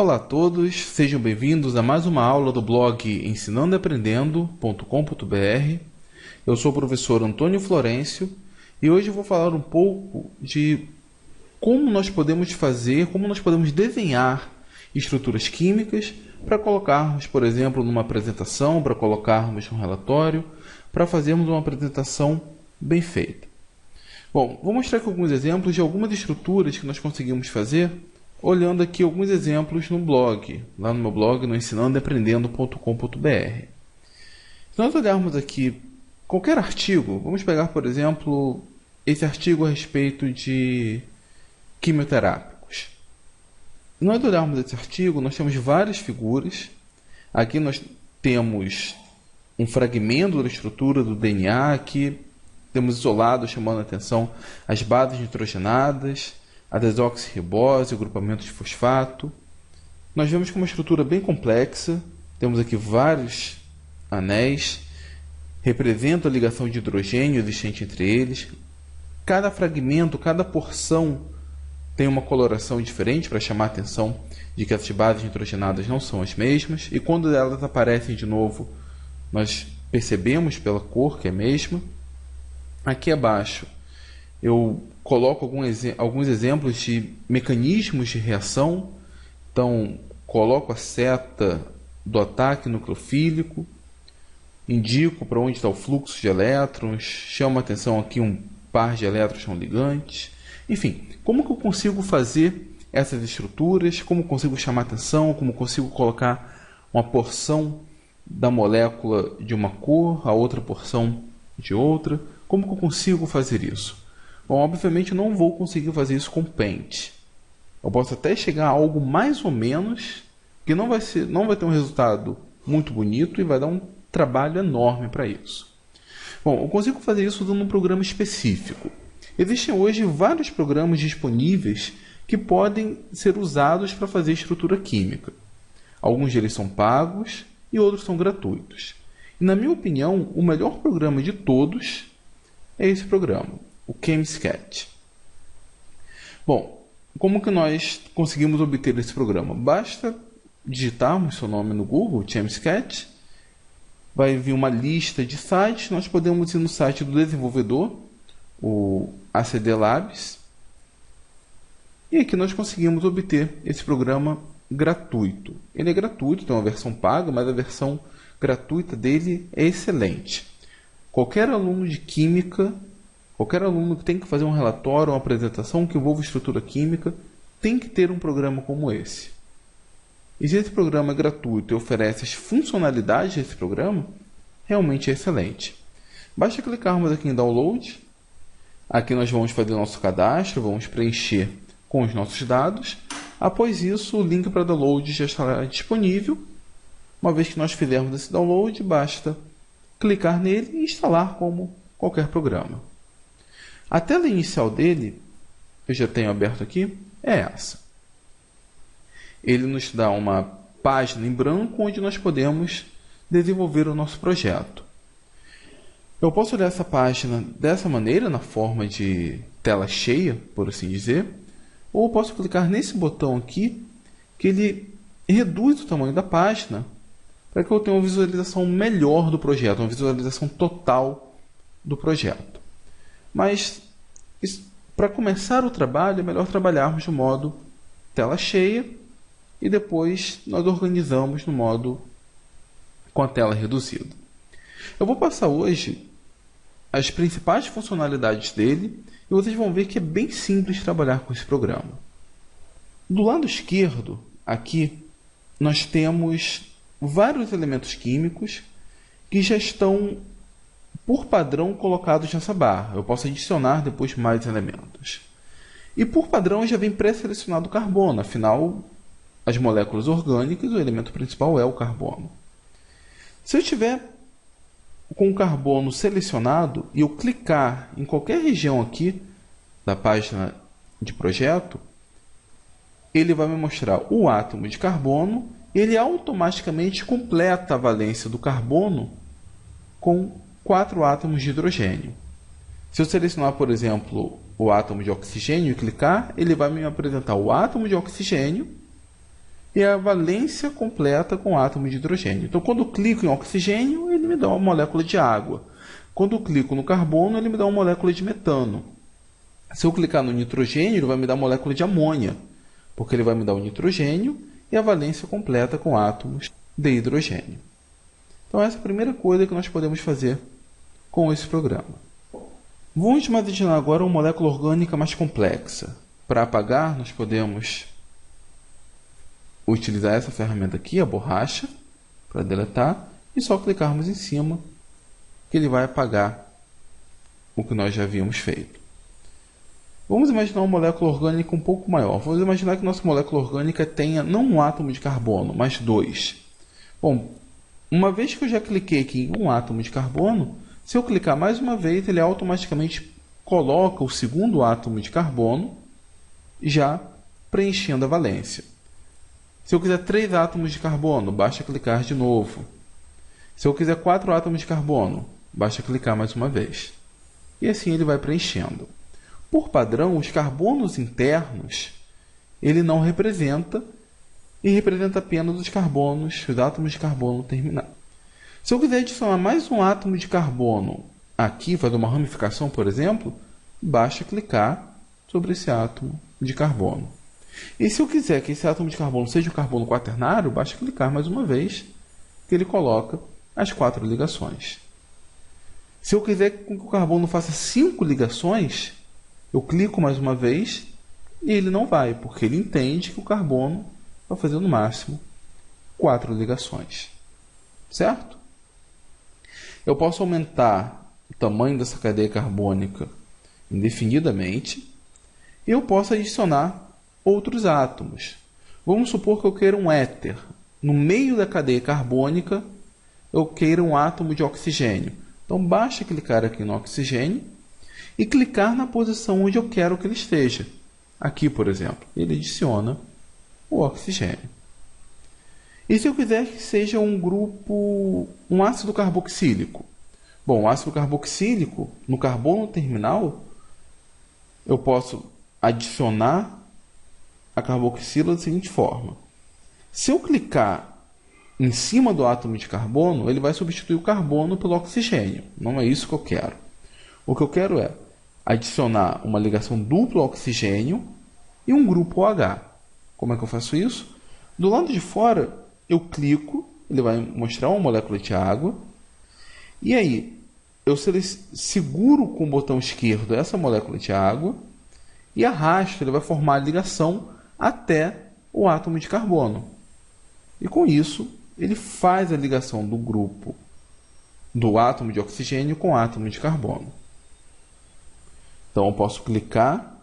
Olá a todos, sejam bem-vindos a mais uma aula do blog ensinandoaprendendo.com.br. Eu sou o professor Antônio Florencio e hoje eu vou falar um pouco de como nós podemos desenhar estruturas químicas para colocarmos, por exemplo, numa apresentação, para colocarmos num relatório, para fazermos uma apresentação bem feita. Bom, vou mostrar aqui alguns exemplos de algumas estruturas que nós conseguimos fazer olhando aqui alguns exemplos no blog, lá no meu blog, no ensinandoaprendendo.com.br. Se nós olharmos aqui qualquer artigo, vamos pegar, por exemplo, esse artigo a respeito de quimioterápicos. Se nós olharmos esse artigo, nós temos várias figuras. Aqui nós temos um fragmento da estrutura do DNA, aqui temos isolado, chamando a atenção as bases nitrogenadas, a desoxirribose, o grupamento de fosfato. Nós vemos que é uma estrutura bem complexa. Temos aqui vários anéis, representa a ligação de hidrogênio existente entre eles. Cada fragmento, cada porção tem uma coloração diferente para chamar a atenção de que essas bases nitrogenadas não são as mesmas. E quando elas aparecem de novo, nós percebemos pela cor que é a mesma. Aqui abaixo eu coloco alguns exemplos de mecanismos de reação. Então, coloco a seta do ataque nucleofílico, indico para onde está o fluxo de elétrons, chamo a atenção aqui um par de elétrons são ligantes. Enfim, como que eu consigo fazer essas estruturas, como consigo chamar a atenção, como consigo colocar uma porção da molécula de uma cor, a outra porção de outra, como que eu consigo fazer isso? Bom, obviamente eu não vou conseguir fazer isso com Paint. Eu posso até chegar a algo mais ou menos, que não vai ter um resultado muito bonito e vai dar um trabalho enorme para isso. Bom, eu consigo fazer isso usando um programa específico. Existem hoje vários programas disponíveis que podem ser usados para fazer estrutura química. Alguns deles são pagos e outros são gratuitos. E, na minha opinião, o melhor programa de todos é esse programa, o ChemSketch. Bom, como que nós conseguimos obter esse programa? Basta digitarmos seu nome no Google, ChemSketch, vai vir uma lista de sites, nós podemos ir no site do desenvolvedor, o ACD Labs, e aqui nós conseguimos obter esse programa gratuito. Ele é gratuito, tem uma versão paga, mas a versão gratuita dele é excelente. Qualquer aluno de química, qualquer aluno que tem que fazer um relatório, uma apresentação que envolva estrutura química, tem que ter um programa como esse. E se esse programa é gratuito e oferece as funcionalidades desse programa, realmente é excelente. Basta clicarmos aqui em Download. Aqui nós vamos fazer o nosso cadastro, vamos preencher com os nossos dados. Após isso, o link para download já estará disponível. Uma vez que nós fizermos esse download, basta clicar nele e instalar como qualquer programa. A tela inicial dele, eu já tenho aberto aqui, é essa. Ele nos dá uma página em branco onde nós podemos desenvolver o nosso projeto. Eu posso olhar essa página dessa maneira, na forma de tela cheia, por assim dizer, ou eu posso clicar nesse botão aqui, que ele reduz o tamanho da página, para que eu tenha uma visualização melhor do projeto, uma visualização total do projeto. Mas, para começar o trabalho, é melhor trabalharmos no modo tela cheia e depois nós organizamos no modo com a tela reduzida. Eu vou passar hoje as principais funcionalidades dele e vocês vão ver que é bem simples trabalhar com esse programa. Do lado esquerdo, aqui, nós temos vários elementos químicos que já estão por padrão colocados nessa barra. Eu posso adicionar depois mais elementos. E por padrão já vem pré-selecionado o carbono. Afinal, as moléculas orgânicas, o elemento principal é o carbono. Se eu tiver com o carbono selecionado e eu clicar em qualquer região aqui da página de projeto, ele vai me mostrar o átomo de carbono. Ele automaticamente completa a valência do carbono com 4 átomos de hidrogênio. Se eu selecionar, por exemplo, o átomo de oxigênio e clicar, ele vai me apresentar o átomo de oxigênio e a valência completa com átomo de hidrogênio. Então, quando eu clico em oxigênio, ele me dá uma molécula de água. Quando eu clico no carbono, ele me dá uma molécula de metano. Se eu clicar no nitrogênio, ele vai me dar uma molécula de amônia, porque ele vai me dar o nitrogênio e a valência completa com átomos de hidrogênio. Então, essa é a primeira coisa que nós podemos fazer com esse programa. Vamos adicionar agora uma molécula orgânica mais complexa. Para apagar, nós podemos utilizar essa ferramenta aqui, a borracha, para deletar, e só clicarmos em cima que ele vai apagar o que nós já havíamos feito. Vamos imaginar uma molécula orgânica um pouco maior. Vamos imaginar que nossa molécula orgânica tenha não um átomo de carbono, mas 2. Bom, uma vez que eu já cliquei aqui em um átomo de carbono, se eu clicar mais uma vez, ele automaticamente coloca o segundo átomo de carbono, já preenchendo a valência. Se eu quiser 3 átomos de carbono, basta clicar de novo. Se eu quiser 4 átomos de carbono, basta clicar mais uma vez. E assim ele vai preenchendo. Por padrão, os carbonos internos, ele não representa, e representa apenas os carbonos, os átomos de carbono terminais. Se eu quiser adicionar mais um átomo de carbono aqui, fazer uma ramificação, por exemplo, basta clicar sobre esse átomo de carbono. E se eu quiser que esse átomo de carbono seja um carbono quaternário, basta clicar mais uma vez, que ele coloca as 4 ligações. Se eu quiser que o carbono faça 5 ligações, eu clico mais uma vez e ele não vai, porque ele entende que o carbono vai fazer no máximo 4 ligações. Certo? Eu posso aumentar o tamanho dessa cadeia carbônica indefinidamente e eu posso adicionar outros átomos. Vamos supor que eu queira um éter. No meio da cadeia carbônica, eu queira um átomo de oxigênio. Então, basta clicar aqui no oxigênio e clicar na posição onde eu quero que ele esteja. Aqui, por exemplo, ele adiciona o oxigênio. E se eu quiser que seja um grupo, um ácido carboxílico? Bom, o ácido carboxílico, no carbono terminal, eu posso adicionar a carboxila da seguinte forma. Se eu clicar em cima do átomo de carbono, ele vai substituir o carbono pelo oxigênio. Não é isso que eu quero. O que eu quero é adicionar uma ligação dupla ao oxigênio e um grupo OH. Como é que eu faço isso? Do lado de fora, eu clico, ele vai mostrar uma molécula de água, e aí eu seguro com o botão esquerdo essa molécula de água e arrasto, ele vai formar a ligação até o átomo de carbono. E com isso, ele faz a ligação do grupo do átomo de oxigênio com o átomo de carbono. Então, eu posso clicar,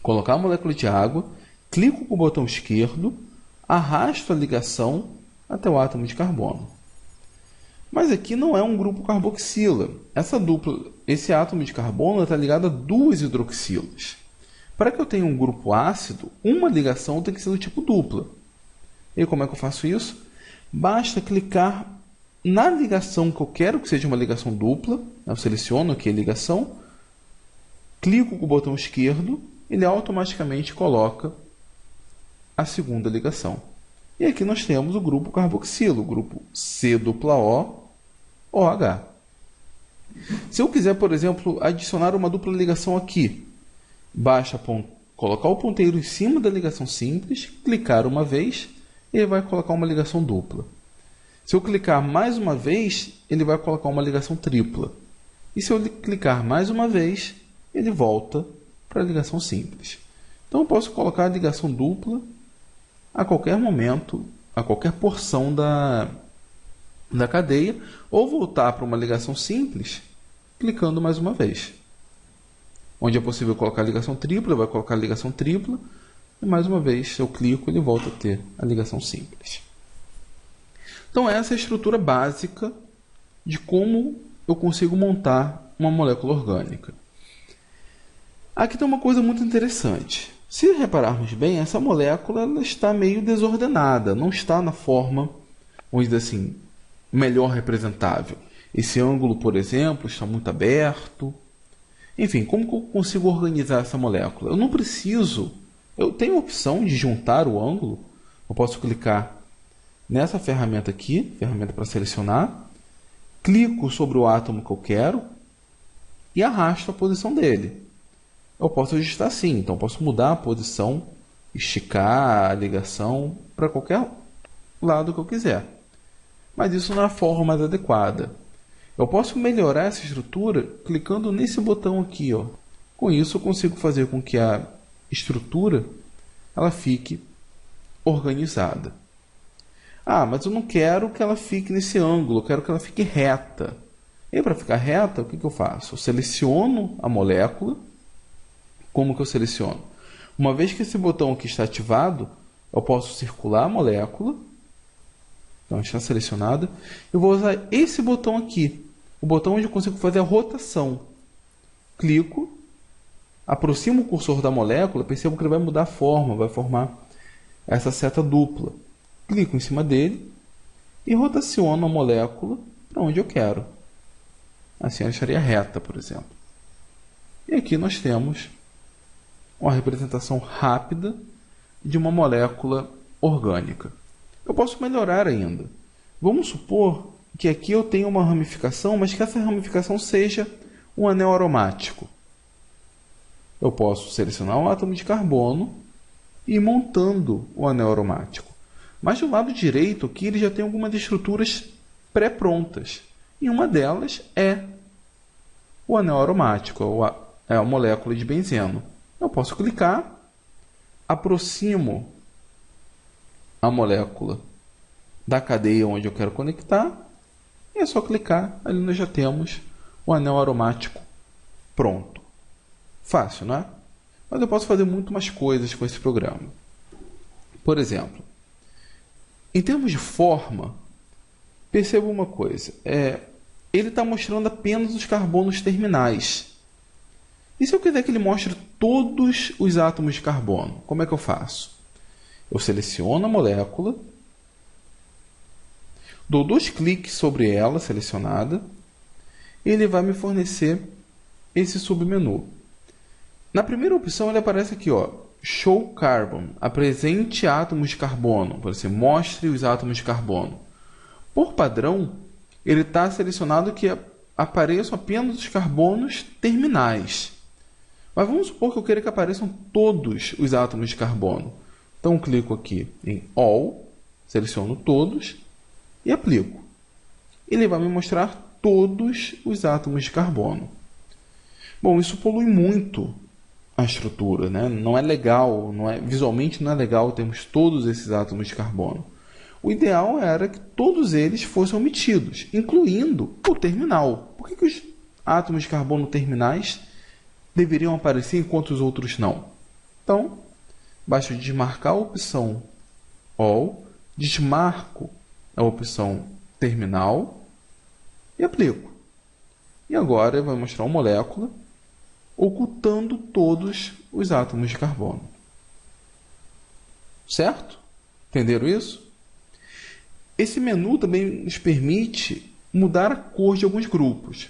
colocar a molécula de água, clico com o botão esquerdo, arrasto a ligação até o átomo de carbono. Mas aqui não é um grupo carboxila. Esse átomo de carbono está ligado a 2 hidroxilas. Para que eu tenha um grupo ácido, uma ligação tem que ser do tipo dupla. E como é que eu faço isso? Basta clicar na ligação que eu quero que seja uma ligação dupla. Eu seleciono aqui a ligação, clico com o botão esquerdo, ele automaticamente coloca a segunda ligação. E aqui nós temos o grupo carboxilo, o grupo C-OH. Se eu quiser, por exemplo, adicionar uma dupla ligação aqui, basta colocar o ponteiro em cima da ligação simples, clicar uma vez e ele vai colocar uma ligação dupla. Se eu clicar mais uma vez, ele vai colocar uma ligação tripla. E se eu clicar mais uma vez, ele volta para a ligação simples. Então eu posso colocar a ligação dupla a qualquer momento, a qualquer porção da cadeia, ou voltar para uma ligação simples, clicando mais uma vez. Onde é possível colocar a ligação tripla, vai colocar a ligação tripla, e mais uma vez, se eu clico, ele volta a ter a ligação simples. Então essa é a estrutura básica de como eu consigo montar uma molécula orgânica. Aqui tem uma coisa muito interessante. Se repararmos bem, essa molécula ela está meio desordenada, não está na forma, vamos dizer assim, melhor representável. Esse ângulo, por exemplo, está muito aberto. Enfim, como que eu consigo organizar essa molécula? Eu tenho a opção de juntar o ângulo, Eu posso clicar nessa ferramenta aqui, ferramenta para selecionar, clico sobre o átomo que eu quero e arrasto a posição dele. Eu posso ajustar assim, então eu posso mudar a posição, esticar a ligação para qualquer lado que eu quiser. Mas isso não é a forma mais adequada. Eu posso melhorar essa estrutura clicando nesse botão aqui, ó. Com isso eu consigo fazer com que a estrutura ela fique organizada. Ah, mas eu não quero que ela fique nesse ângulo, eu quero que ela fique reta. E para ficar reta, o que eu faço? Eu seleciono a molécula. Como que eu seleciono? Uma vez que esse botão aqui está ativado, eu posso circular a molécula. Então, está selecionada. Eu vou usar esse botão aqui. O botão onde eu consigo fazer a rotação. Clico, aproximo o cursor da molécula, percebo que ele vai mudar a forma, vai formar essa seta dupla. Clico em cima dele e rotaciono a molécula para onde eu quero. Assim ela estaria reta, por exemplo. E aqui nós temos uma representação rápida de uma molécula orgânica. Eu posso melhorar ainda. Vamos supor que aqui eu tenho uma ramificação, mas que essa ramificação seja um anel aromático. Eu posso selecionar um átomo de carbono e ir montando o anel aromático. Mas do lado direito aqui ele já tem algumas estruturas pré-prontas. E uma delas é o anel aromático, é a molécula de benzeno. Eu posso clicar, aproximo a molécula da cadeia onde eu quero conectar, e é só clicar, ali nós já temos o anel aromático pronto. Fácil, não é? Mas eu posso fazer muito mais coisas com esse programa. Por exemplo, em termos de forma, perceba uma coisa. Ele está mostrando apenas os carbonos terminais. E se eu quiser que ele mostre todos os átomos de carbono, como é que eu faço? Eu seleciono a molécula, dou 2 cliques sobre ela selecionada, e ele vai me fornecer esse submenu. Na primeira opção ele aparece aqui, ó, Show Carbon, apresente átomos de carbono, você mostre os átomos de carbono. Por padrão, ele está selecionado que apareçam apenas os carbonos terminais. Mas vamos supor que eu queira que apareçam todos os átomos de carbono. Então, clico aqui em All, seleciono todos e aplico. Ele vai me mostrar todos os átomos de carbono. Bom, isso polui muito a estrutura, né? Não é legal, visualmente não é legal termos todos esses átomos de carbono. O ideal era que todos eles fossem omitidos, incluindo o terminal. Por que os átomos de carbono terminais deveriam aparecer enquanto os outros não? Então, basta desmarcar a opção All, desmarco a opção Terminal e aplico. E agora ele vai mostrar uma molécula ocultando todos os átomos de carbono. Certo? Entenderam isso? Esse menu também nos permite mudar a cor de alguns grupos.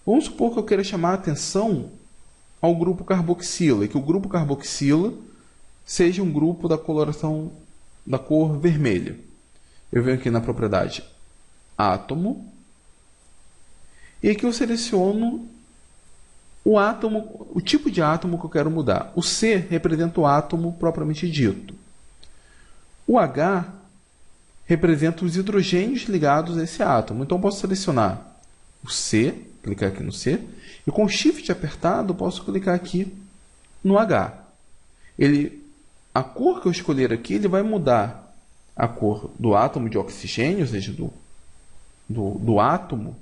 Vamos supor que eu queira chamar a atenção ao grupo carboxila, e que o grupo carboxila seja um grupo da coloração da cor vermelha. Eu venho aqui na propriedade átomo, e aqui eu seleciono o átomo, o tipo de átomo que eu quero mudar. O C representa o átomo propriamente dito. O H representa os hidrogênios ligados a esse átomo. Então, eu posso selecionar o C, clicar aqui no C, e com o Shift apertado, eu posso clicar aqui no H. A cor que eu escolher aqui, ele vai mudar a cor do átomo de oxigênio, ou seja, do átomo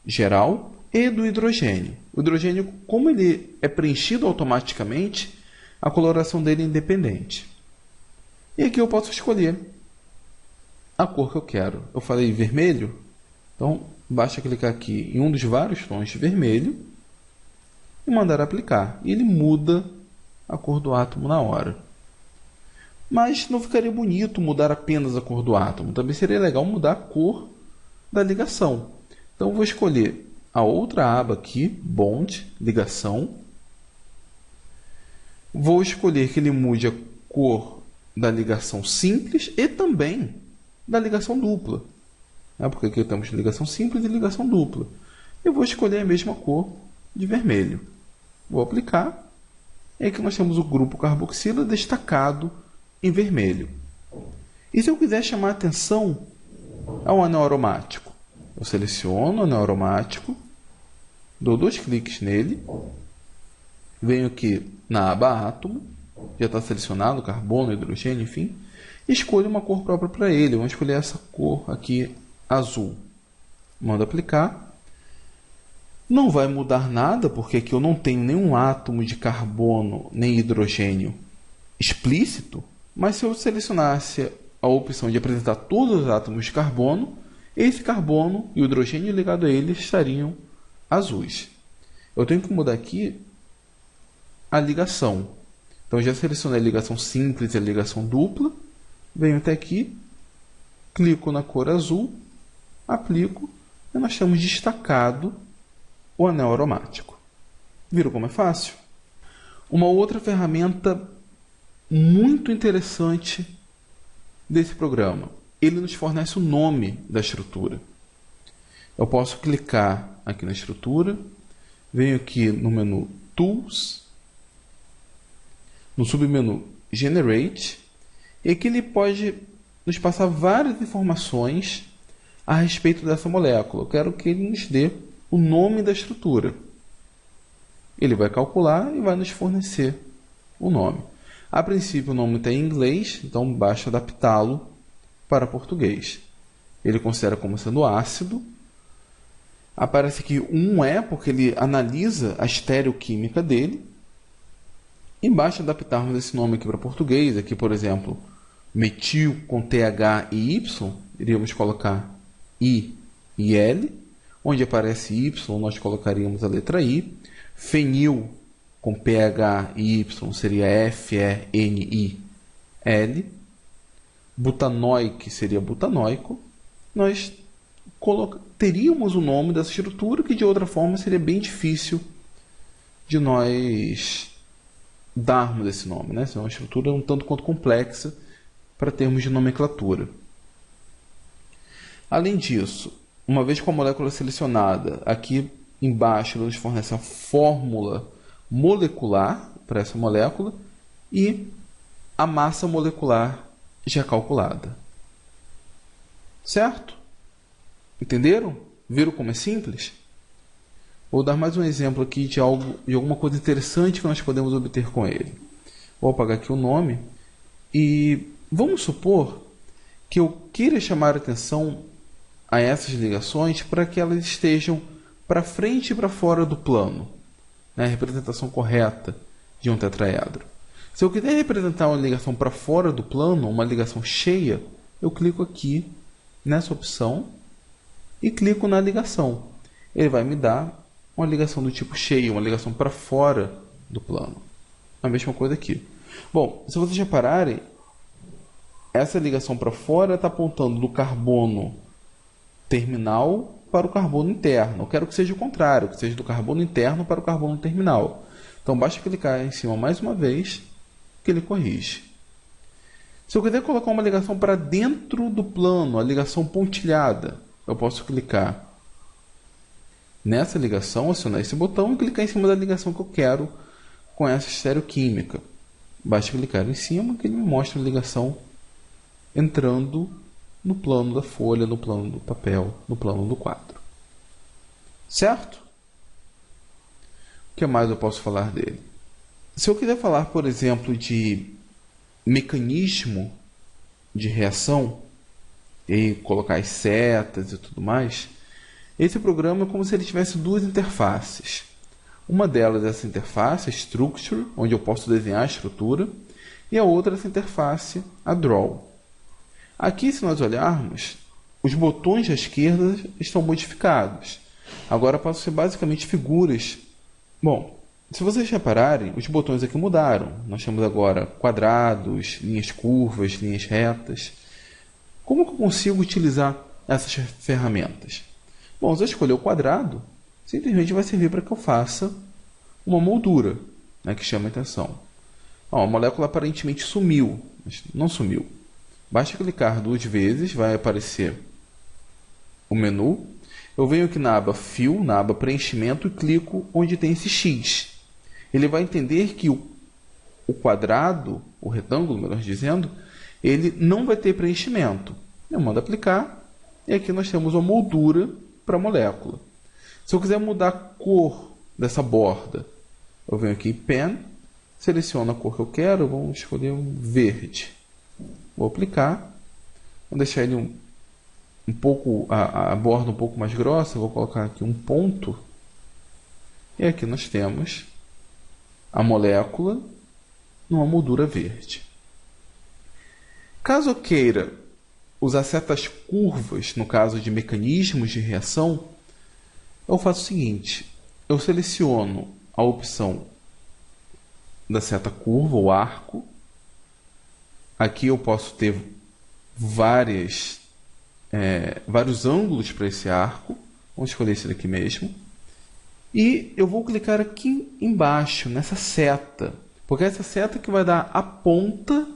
geral, e do hidrogênio. O hidrogênio, como ele é preenchido automaticamente, a coloração dele é independente. E aqui eu posso escolher a cor que eu quero. Eu falei vermelho, então basta clicar aqui em um dos vários tons de vermelho e mandar aplicar. E ele muda a cor do átomo na hora. Mas não ficaria bonito mudar apenas a cor do átomo. Também seria legal mudar a cor da ligação. Então, eu vou escolher a outra aba aqui, Bond, ligação. Vou escolher que ele mude a cor da ligação simples e também da ligação dupla. Porque aqui temos ligação simples e ligação dupla. Eu vou escolher a mesma cor de vermelho. Vou aplicar. E aqui nós temos o grupo carboxila destacado em vermelho. E se eu quiser chamar a atenção ao anel aromático? Eu seleciono o anel aromático, dou 2 cliques nele, venho aqui na aba átomo, já está selecionado carbono, hidrogênio, enfim, e escolho uma cor própria para ele. Vamos escolher essa cor aqui, azul. Mando aplicar. Não vai mudar nada, porque aqui eu não tenho nenhum átomo de carbono nem hidrogênio explícito, mas se eu selecionasse a opção de apresentar todos os átomos de carbono, esse carbono e o hidrogênio ligado a eles estariam azuis. Eu tenho que mudar aqui a ligação. Então, eu já selecionei a ligação simples e a ligação dupla. Venho até aqui, clico na cor azul, aplico e nós temos destacado o anel aromático. Viram como é fácil? Uma outra ferramenta muito interessante desse programa. Ele nos fornece o nome da estrutura. Eu posso clicar aqui na estrutura, venho aqui no menu Tools, no submenu Generate, e aqui ele pode nos passar várias informações a respeito dessa molécula. Eu quero que ele nos dê o nome da estrutura. Ele vai calcular e vai nos fornecer o nome. A princípio o nome está em inglês, então basta adaptá-lo para português. Ele considera como sendo ácido. Aparece aqui um E, porque ele analisa a estereoquímica dele. E basta adaptarmos esse nome aqui para português. Aqui, por exemplo, metil com TH e Y, iríamos colocar I e L. Onde aparece Y, nós colocaríamos a letra I. Fenil com PH e Y seria F-E-N-I-L. Butanoico seria butanoico. Nós teríamos o nome dessa estrutura, que de outra forma seria bem difícil de nós darmos esse nome, né? É uma estrutura um tanto quanto complexa para termos de nomenclatura. Além disso, uma vez com a molécula selecionada, aqui embaixo nos fornece a fórmula molecular para essa molécula e a massa molecular já calculada. Certo? Entenderam? Viram como é simples? Vou dar mais um exemplo aqui de alguma coisa interessante que nós podemos obter com ele. Vou apagar aqui o nome e vamos supor que eu queira chamar a atenção a essas ligações para que elas estejam para frente e para fora do plano, né? A representação correta de um tetraedro. Se eu quiser representar uma ligação para fora do plano, uma ligação cheia, eu clico aqui nessa opção e clico na ligação. Ele vai me dar uma ligação do tipo cheia, uma ligação para fora do plano. A mesma coisa aqui. Bom, se vocês repararem, essa ligação para fora está apontando do carbono terminal para o carbono interno. Eu quero que seja o contrário, que seja do carbono interno para o carbono terminal. Então, basta clicar em cima mais uma vez que ele corrige. Se eu quiser colocar uma ligação para dentro do plano, a ligação pontilhada, eu posso clicar nessa ligação, acionar esse botão e clicar em cima da ligação que eu quero com essa estereoquímica. Basta clicar em cima que ele me mostra a ligação entrando no plano da folha, no plano do papel, no plano do quadro. Certo? O que mais eu posso falar dele? Se eu quiser falar, por exemplo, de mecanismo de reação e colocar as setas e tudo mais, esse programa é como se ele tivesse duas interfaces. Uma delas é essa interface, a Structure, onde eu posso desenhar a estrutura, e a outra é essa interface, a Draw. Aqui, se nós olharmos, os botões da esquerda estão modificados. Agora passam a ser basicamente figuras. Bom, se vocês repararem, os botões aqui mudaram. Nós temos agora quadrados, linhas curvas, linhas retas. Como que eu consigo utilizar essas ferramentas? Bom, se eu escolher o quadrado, simplesmente vai servir para que eu faça uma moldura, né, que chama a atenção. Ó, a molécula aparentemente sumiu, mas não sumiu. Basta clicar 2 vezes, vai aparecer o menu. Eu venho aqui na aba Fill, na aba Preenchimento, e clico onde tem esse X. Ele vai entender que o quadrado, o retângulo, melhor dizendo, ele não vai ter preenchimento. Eu mando aplicar, e aqui nós temos uma moldura para a molécula. Se eu quiser mudar a cor dessa borda, eu venho aqui em Pen, seleciono a cor que eu quero, vamos escolher um verde. Vou aplicar, vou deixar ele um pouco, a borda um pouco mais grossa, vou colocar aqui um ponto, e aqui nós temos a molécula numa moldura verde. Caso eu queira usar certas curvas, no caso de mecanismos de reação, eu faço o seguinte, eu seleciono a opção da seta curva, ou arco. Aqui eu posso ter vários ângulos para esse arco. Vamos escolher esse daqui mesmo. E eu vou clicar aqui embaixo, nessa seta, porque essa seta que vai dar a ponta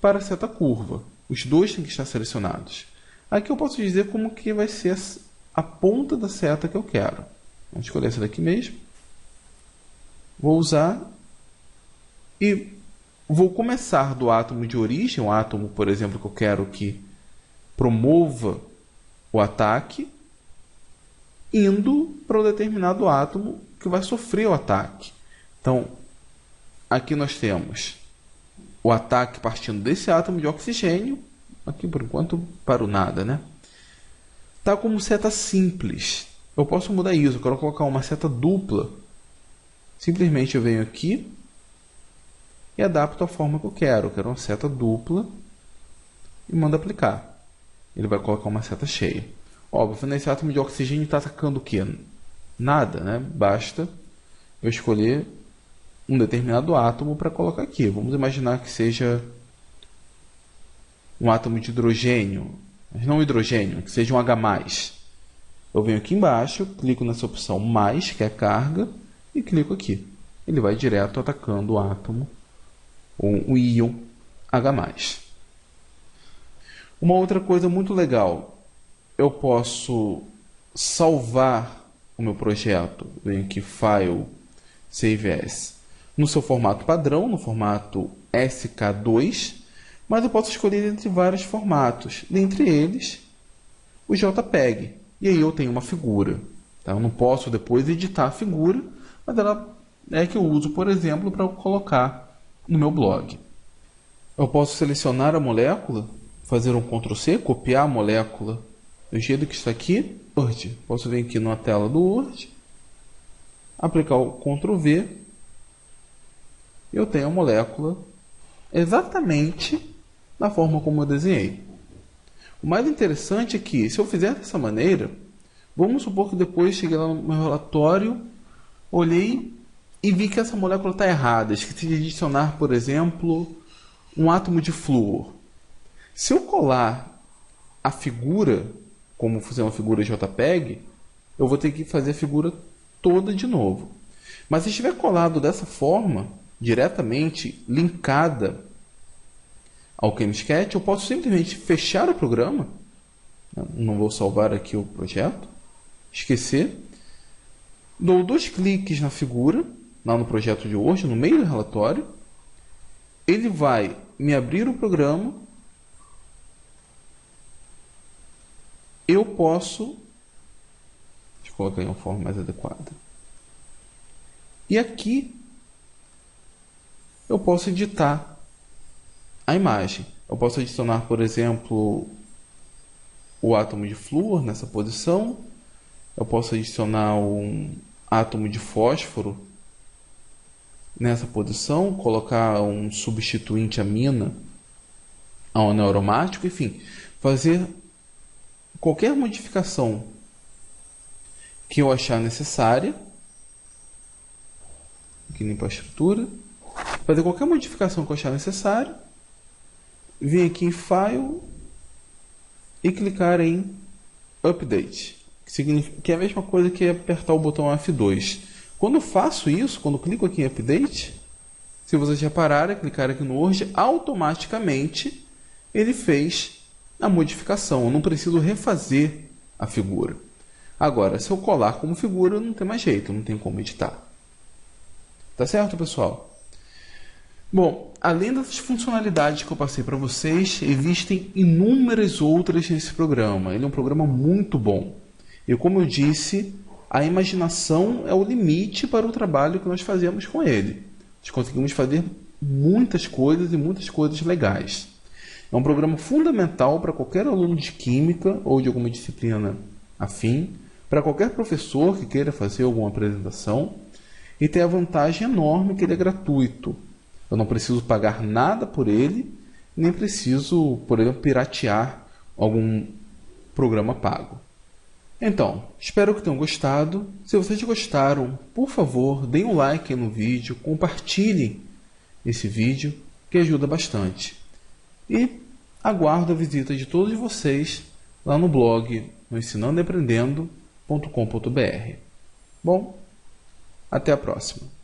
para a seta curva. Os dois têm que estar selecionados. Aqui eu posso dizer como que vai ser a ponta da seta que eu quero. Vamos escolher essa daqui mesmo. Vou usar e vou começar do átomo de origem, um átomo, por exemplo, que eu quero que promova o ataque, indo para um determinado átomo que vai sofrer o ataque. Então, aqui nós temos o ataque partindo desse átomo de oxigênio, aqui por enquanto para o nada, né? Tá como seta simples. Eu posso mudar isso, eu quero colocar uma seta dupla. Simplesmente eu venho aqui e adapto a forma que eu quero. Eu quero uma seta dupla e mando aplicar. Ele vai colocar uma seta cheia. Óbvio, nesse átomo de oxigênio está atacando o quê? Nada, né? Basta eu escolher um determinado átomo para colocar aqui. Vamos imaginar que seja um átomo de hidrogênio, mas não hidrogênio, que seja um H+. Eu venho aqui embaixo, clico nessa opção mais, que é carga, e clico aqui. Ele vai direto atacando o átomo, ou o íon H+. Uma outra coisa muito legal, eu posso salvar o meu projeto. Venho aqui, File, Save As, no seu formato padrão, no formato SK2, mas eu posso escolher entre vários formatos, dentre eles o JPEG. E aí eu tenho uma figura. Tá? Eu não posso depois editar a figura, mas ela é que eu uso, por exemplo, para colocar no meu blog. Eu posso selecionar a molécula, fazer um Ctrl+C, copiar a molécula do jeito que está aqui. Word. Posso vir aqui na tela do Word, aplicar o Ctrl+V, e eu tenho a molécula exatamente da forma como eu desenhei. O mais interessante é que, se eu fizer dessa maneira, vamos supor que depois cheguei lá no meu relatório, olhei e vi que essa molécula está errada. Esqueci de adicionar, por exemplo, um átomo de flúor. Se eu colar a figura, como fazer uma figura JPEG, eu vou ter que fazer a figura toda de novo. Mas se estiver colado dessa forma, diretamente linkada ao ChemSketch, eu posso simplesmente fechar o programa. Não vou salvar aqui o projeto. Esquecer. Dou 2 cliques na figura, lá no projeto de Word, no meio do relatório. Ele vai me abrir o programa. Eu posso... Deixa eu colocar em uma forma mais adequada. E aqui eu posso editar a imagem. Eu posso adicionar, por exemplo, o átomo de flúor nessa posição. Eu posso adicionar um átomo de fósforo nessa posição, colocar um substituinte amina a um anel aromático, enfim, fazer qualquer modificação que eu achar necessária. Aqui limpar a estrutura. Fazer qualquer modificação que eu achar necessário. Vim aqui em File e clicar em Update, que é a mesma coisa que apertar o botão F2. Quando eu faço isso, quando eu clico aqui em Update, Se vocês repararem, clicar aqui no Word, automaticamente ele fez a modificação. Eu não preciso refazer a figura. Agora, se eu colar como figura, não tem mais jeito, não tem como editar. Tá certo, pessoal? Bom, além dessas funcionalidades que eu passei para vocês, existem inúmeras outras nesse programa. Ele é um programa muito bom. E como eu disse, a imaginação é o limite para o trabalho que nós fazemos com ele. Nós conseguimos fazer muitas coisas e muitas coisas legais. É um programa fundamental para qualquer aluno de química ou de alguma disciplina afim, para qualquer professor que queira fazer alguma apresentação, e tem a vantagem enorme que ele é gratuito. Eu não preciso pagar nada por ele, nem preciso, por exemplo, piratear algum programa pago. Então, espero que tenham gostado. Se vocês gostaram, por favor, deem um like no vídeo, compartilhem esse vídeo, que ajuda bastante. E aguardo a visita de todos vocês lá no blog no ensinandoaprendendo.com.br. Bom, até a próxima.